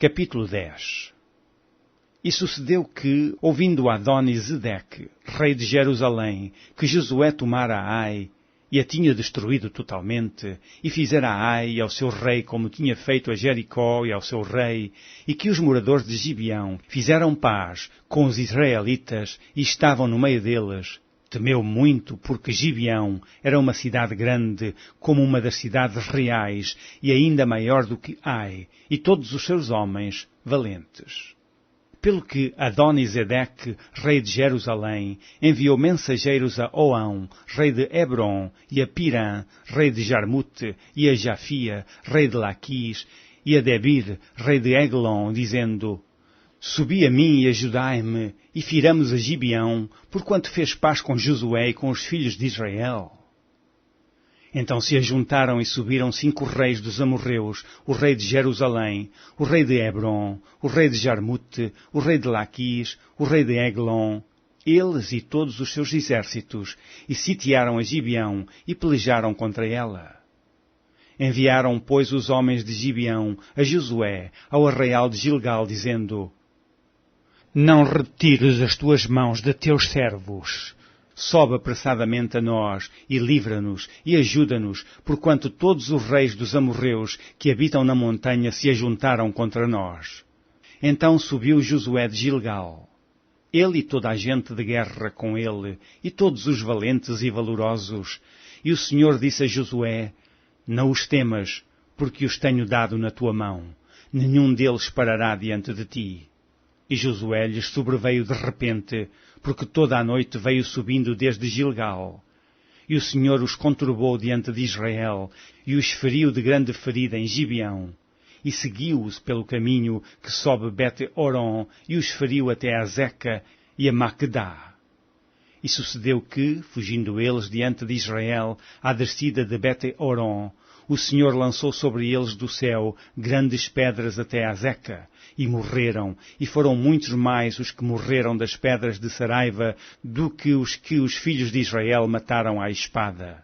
Capítulo 10. E sucedeu que, ouvindo Adoni-Zedeque, rei de Jerusalém, que Josué tomara Ai, e a tinha destruído totalmente, e fizera a Ai e ao seu rei como tinha feito a Jericó e ao seu rei, e que os moradores de Gibeão fizeram paz com os israelitas e estavam no meio deles, temeu muito, porque Gibeão era uma cidade grande, como uma das cidades reais, e ainda maior do que Ai, e todos os seus homens valentes. Pelo que Adoni-Zedeque, rei de Jerusalém, enviou mensageiros a Oão, rei de Hebron, e a Pirã, rei de Jarmute, e a Jafia, rei de Laquis, e a Debir, rei de Eglon, dizendo: Subi a mim e ajudai-me, e firamos a Gibeão, porquanto fez paz com Josué e com os filhos de Israel. Então se ajuntaram e subiram 5 reis dos amorreus, o rei de Jerusalém, o rei de Hebron, o rei de Jarmute, o rei de Laquis, o rei de Eglon, eles e todos os seus exércitos, e sitiaram a Gibeão e pelejaram contra ela. Enviaram, pois, os homens de Gibeão a Josué, ao arraial de Gilgal, dizendo: Não retires as tuas mãos de teus servos. Sobe apressadamente a nós, e livra-nos, e ajuda-nos, porquanto todos os reis dos amorreus que habitam na montanha se ajuntaram contra nós. Então subiu Josué de Gilgal, ele e toda a gente de guerra com ele, e todos os valentes e valorosos. E o Senhor disse a Josué: Não os temas, porque os tenho dado na tua mão. Nenhum deles parará diante de ti. E Josué lhes sobreveio de repente, porque toda a noite veio subindo desde Gilgal. E o Senhor os conturbou diante de Israel, e os feriu de grande ferida em Gibeão. E seguiu-os pelo caminho que sobe Bet-Horon, e os feriu até a Zeca e a Maquedá. E sucedeu que, fugindo eles diante de Israel, à descida de Bet-Horon, o Senhor lançou sobre eles do céu grandes pedras até a Zeca, e morreram, e foram muitos mais os que morreram das pedras de Saraiva do que os filhos de Israel mataram à espada.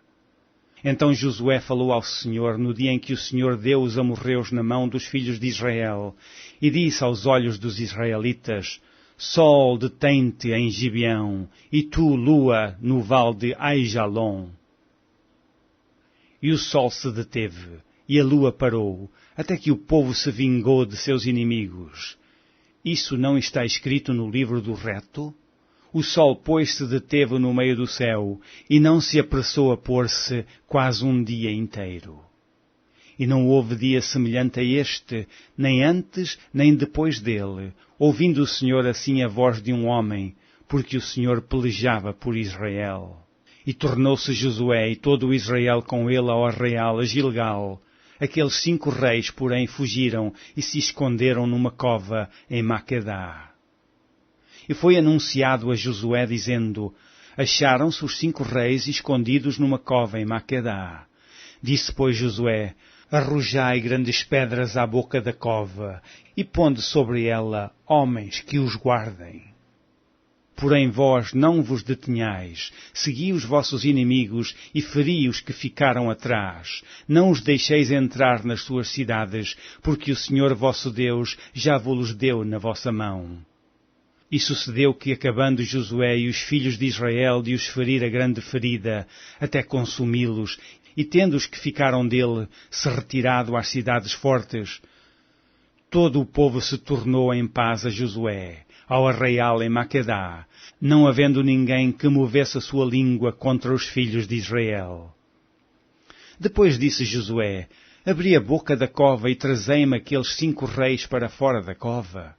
Então Josué falou ao Senhor no dia em que o Senhor deu os amorreus na mão dos filhos de Israel, e disse aos olhos dos israelitas: Sol, detém-te em Gibeão, e tu, lua, no vale de Aijalon. E o sol se deteve, e a lua parou, até que o povo se vingou de seus inimigos. Isso não está escrito no livro do reto? O sol, pois, se deteve no meio do céu, e não se apressou a pôr-se quase um dia inteiro. E não houve dia semelhante a este, nem antes, nem depois dele, ouvindo o Senhor assim a voz de um homem, porque o Senhor pelejava por Israel. E tornou-se Josué e todo o Israel com ele ao arraial a Gilgal. Aqueles 5 reis, porém, fugiram e se esconderam numa cova em Maquedá. E foi anunciado a Josué, dizendo: Acharam-se os 5 reis escondidos numa cova em Maquedá. Disse, pois, Josué: Arrojai grandes pedras à boca da cova, e ponde sobre ela homens que os guardem. Porém vós não vos detenhais, segui os vossos inimigos e feri os que ficaram atrás. Não os deixeis entrar nas suas cidades, porque o Senhor vosso Deus já vos deu na vossa mão. E sucedeu que, acabando Josué e os filhos de Israel de os ferir a grande ferida, até consumi-los, e tendo os que ficaram dele se retirado às cidades fortes, todo o povo se tornou em paz a Josué, ao arraial em Maquedá, não havendo ninguém que movesse a sua língua contra os filhos de Israel. Depois disse Josué: Abri a boca da cova e trazei-me aqueles 5 reis para fora da cova.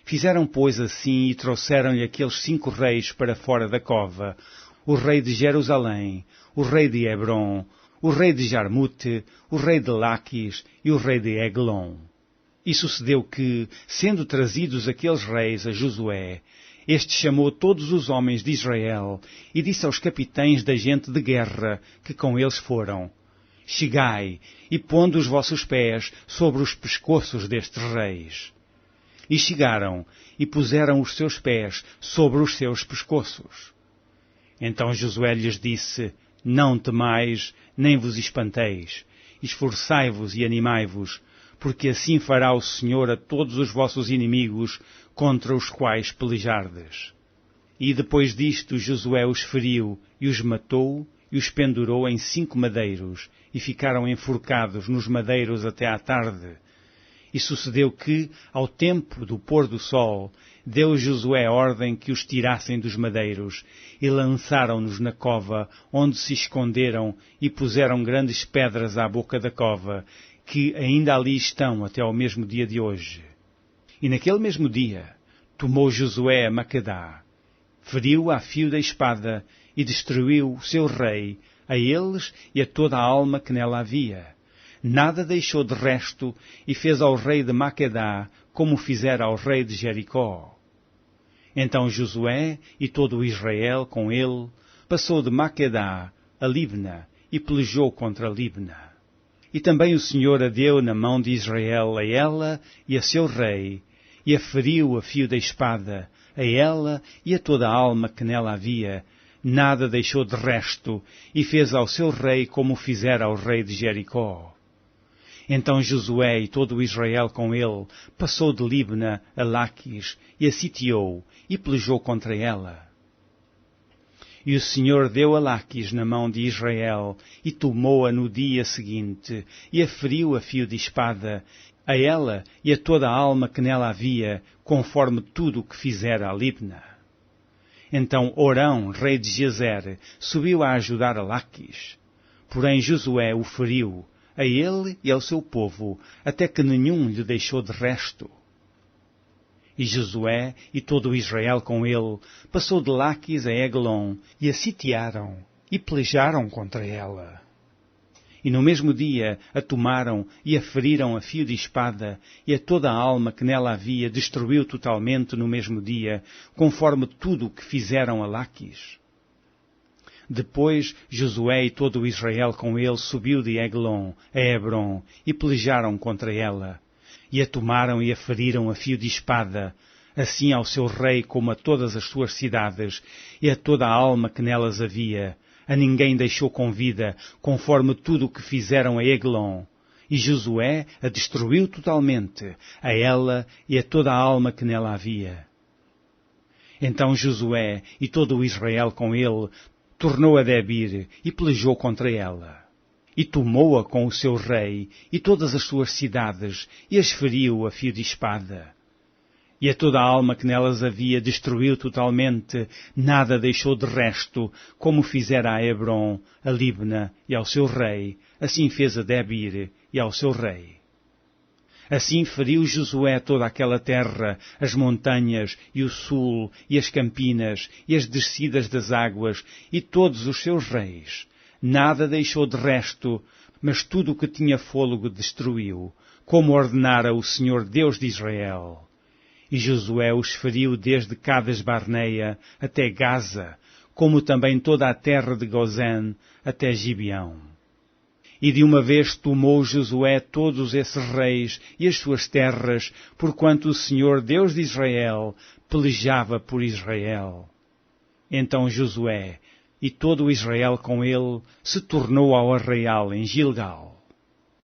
Fizeram, pois, assim, e trouxeram-lhe aqueles 5 reis para fora da cova: o rei de Jerusalém, o rei de Hebron, o rei de Jarmute, o rei de Laquis e o rei de Eglon. E sucedeu que, sendo trazidos aqueles reis a Josué, este chamou todos os homens de Israel e disse aos capitães da gente de guerra que com eles foram: Chegai e pondo os vossos pés sobre os pescoços destes reis. E chegaram e puseram os seus pés sobre os seus pescoços. Então Josué lhes disse: Não temais, nem vos espanteis. Esforçai-vos e animai-vos, porque assim fará o Senhor a todos os vossos inimigos contra os quais pelejardes. E depois disto Josué os feriu e os matou e os pendurou em 5 madeiros, e ficaram enforcados nos madeiros até à tarde. E sucedeu que, ao tempo do pôr do sol, deu Josué ordem que os tirassem dos madeiros, e lançaram-nos na cova, onde se esconderam, e puseram grandes pedras à boca da cova, que ainda ali estão até ao mesmo dia de hoje. E naquele mesmo dia, tomou Josué a Maquedá, feriu a fio da espada, e destruiu o seu rei, a eles e a toda a alma que nela havia. Nada deixou de resto, e fez ao rei de Maquedá como fizera ao rei de Jericó. Então Josué e todo o Israel com ele passou de Maquedá a Libna e pelejou contra Libna. E também o Senhor a deu na mão de Israel a ela e a seu rei, e a feriu a fio da espada, a ela e a toda a alma que nela havia. Nada deixou de resto, e fez ao seu rei como fizera ao rei de Jericó. Então Josué e todo o Israel com ele passou de Libna a Laquis e a sitiou e pelejou contra ela. E o Senhor deu a Laquis na mão de Israel e tomou-a no dia seguinte e a feriu a fio de espada, a ela e a toda a alma que nela havia, conforme tudo o que fizera a Libna. Então Orão, rei de Gezer, subiu a ajudar a Laquis. Porém Josué o feriu, a ele e ao seu povo, até que nenhum lhe deixou de resto. E Josué e todo o Israel com ele passou de Laquis a Eglon, e a sitiaram, e pelejaram contra ela. E no mesmo dia a tomaram e a feriram a fio de espada, e a toda a alma que nela havia destruiu totalmente no mesmo dia, conforme tudo o que fizeram a Laquis. Depois Josué e todo o Israel com ele subiu de Eglon a Hebron, e pelejaram contra ela, e a tomaram e a feriram a fio de espada, assim ao seu rei como a todas as suas cidades, e a toda a alma que nelas havia. A ninguém deixou com vida, conforme tudo o que fizeram a Eglon. E Josué a destruiu totalmente, a ela e a toda a alma que nela havia. Então Josué e todo o Israel com ele tornou a Debir e pelejou contra ela. E tomou-a com o seu rei e todas as suas cidades, e as feriu a fio de espada. E a toda a alma que nelas havia destruiu totalmente, nada deixou de resto, como fizera a Hebron, a Libna e ao seu rei, assim fez a Debir e ao seu rei. Assim feriu Josué toda aquela terra, as montanhas, e o sul, e as campinas, e as descidas das águas, e todos os seus reis. Nada deixou de resto, mas tudo o que tinha fôlego destruiu, como ordenara o Senhor Deus de Israel. E Josué os feriu desde Cades Barneia até Gaza, como também toda a terra de Gozém até Gibeão. E de uma vez tomou Josué todos esses reis e as suas terras, porquanto o Senhor Deus de Israel pelejava por Israel. Então Josué e todo o Israel com ele se tornou ao arraial em Gilgal.